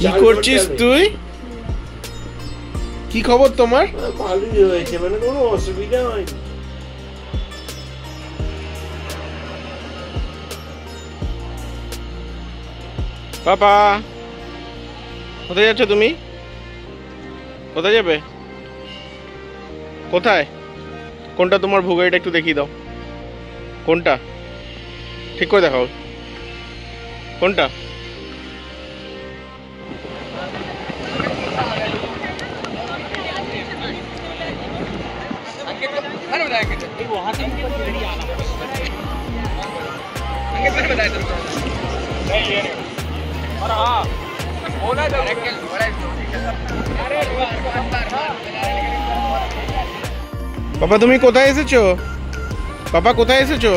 কি করছিস তুই? কি খবর তোমার? ভালোই হয়েছে, মানে কোনো অসুবিধা হয়নি। পাপা কোথায় যাচ্ছ তুমি? কোথায় যাবে? কোথায়? কোনটা তোমার ভোগ গাড়িটা একটু দেখিয়ে দাও। কোনটা? ঠিক করে দেখাও। কোনটা? পাপা তুমি কোথায় এসেছো? পাপা কোথায় এসেছো?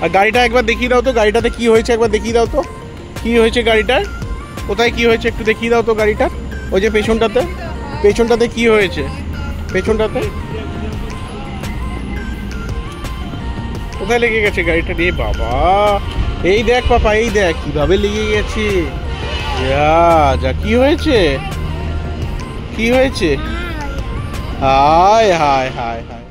আর গাড়িটা একবার দেখিয়ে দাও তো, গাড়িটাতে কি হয়েছে একবার দেখিয়ে দাও তো। কি হয়েছে গাড়িটার? কোথায় কি হয়েছে একটু দেখিয়ে দাও তো গাড়িটা। ওই যে পেছনটাতে, পেছনটাতে কি হয়েছে? পেছনটাতে কোথায় লেগে গেছে গাড়িটা? রে বাবা, এই দেখ পাপা, এই দেখ কিভাবে লেগে গেছে। যা যা, কি হয়েছে? কি হয়েছে? হায় হায় হায় হায়।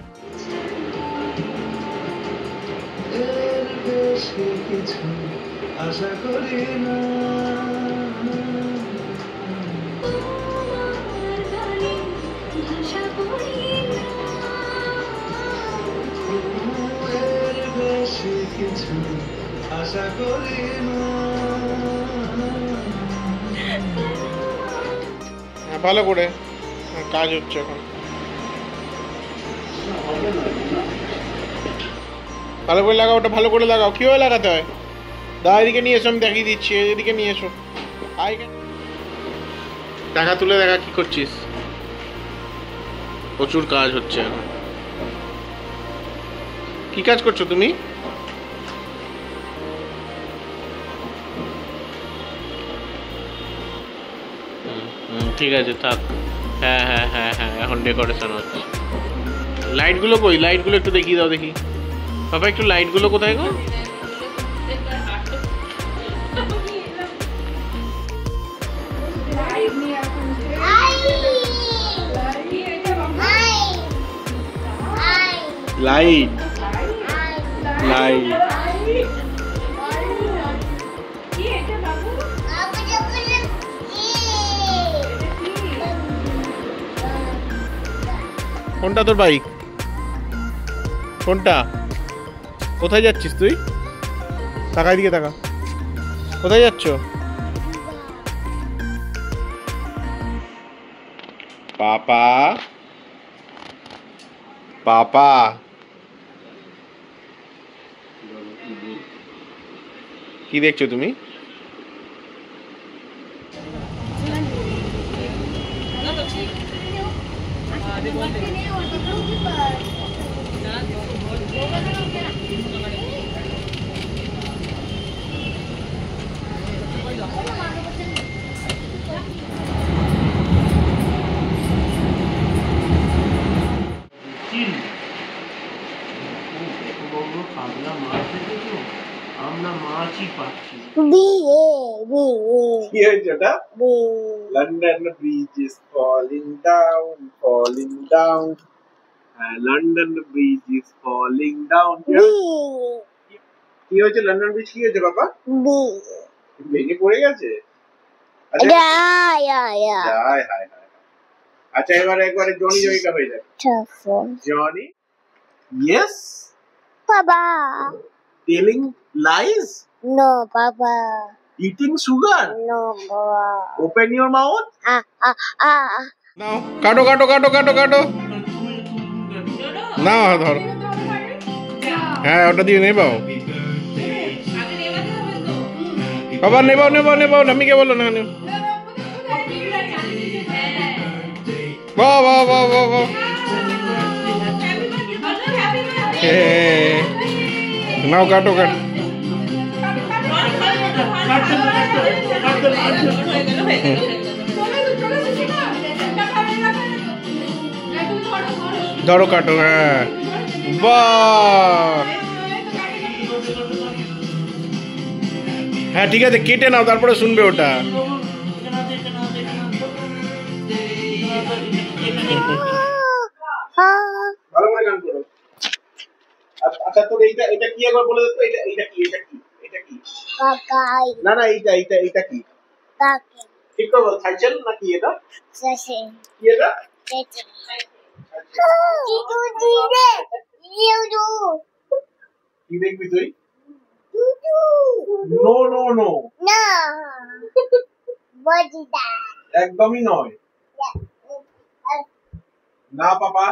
আশা করি না কিছু আশা করি না। ভালো করে কাজ হচ্ছে এখন, ভালো করে লাগাও ওটা, ভালো করে লাগাও। কিভাবে লাগাতে হয়? দা এদিকে নিয়ে এসো, আমি দেখিয়ে দিচ্ছি। এদিকে নিয়ে এসো। দেখা তুলে দেখা, কি করছিস? প্রচুর কাজ হচ্ছে এখন। কি কাজ করছো তুমি? ঠিক আছে থাক। হ্যাঁ হ্যাঁ হ্যাঁ হ্যাঁ, এখন ডেকোরেশন হচ্ছে। লাইটগুলো কই? লাইটগুলো একটু দেখিয়ে দাও দেখি। বাবা একটু লাইটগুলো কোথায় গো? লাইট লাইট কোনটা তোর বাইক? কোনটা? কোথায় যাচ্ছিস তুই? টাকা দিকে টাকা। কোথায় যাচ্ছ? পাপা পাপা কি দেখছো তুমি? আমরা মাছই পাচ্ছি। কি হয়েছে ওটা? London bridge is falling down, falling down. London bridge is falling down. কি হয়েছে? লন্ডন ব্রিজ কি হয়েছে বাবা? ভেঙে পড়ে গেছে? আচ্ছা এবারে একবারে জনি জয়িকা হয়ে যাবে। Johnny, yes Papa. Telling lies, No, Papa. Eating sugar, No, Papa. Open your mouth. Ah. নাও কাটো কাটো কাটো কাটো কাটো। নাও ধর। হ্যাঁ ওটা দিয়ে নেবাও। বাবা নেবাও নেবাও নেবাও, নামিকে বলো না। বাহ বাহ বাহ বাহ বাহ। নাও কাটো কাটো। ধরো কাটো। হ্যাঁ বাহ। হ্যাঁ ঠিক আছে, কেটে নাও তারপরে শুনবে ওটা। ভালো করে গান করো। আচ্ছা তোর এইটা এটা কি একবার বলে দে তো, এটা এটা কি এটা কি এটা কি? কাকাই না না এইটা এইটা এটা কি? কাকে ঠিক করে বল, সাইকেল নাকি এটা? শেষে কি এটা? শেষে দুধু দিলে দুধু কি দেখবি তুই? দুধু নো নো নো, না বজিদা একদমই নয়। না পাপা।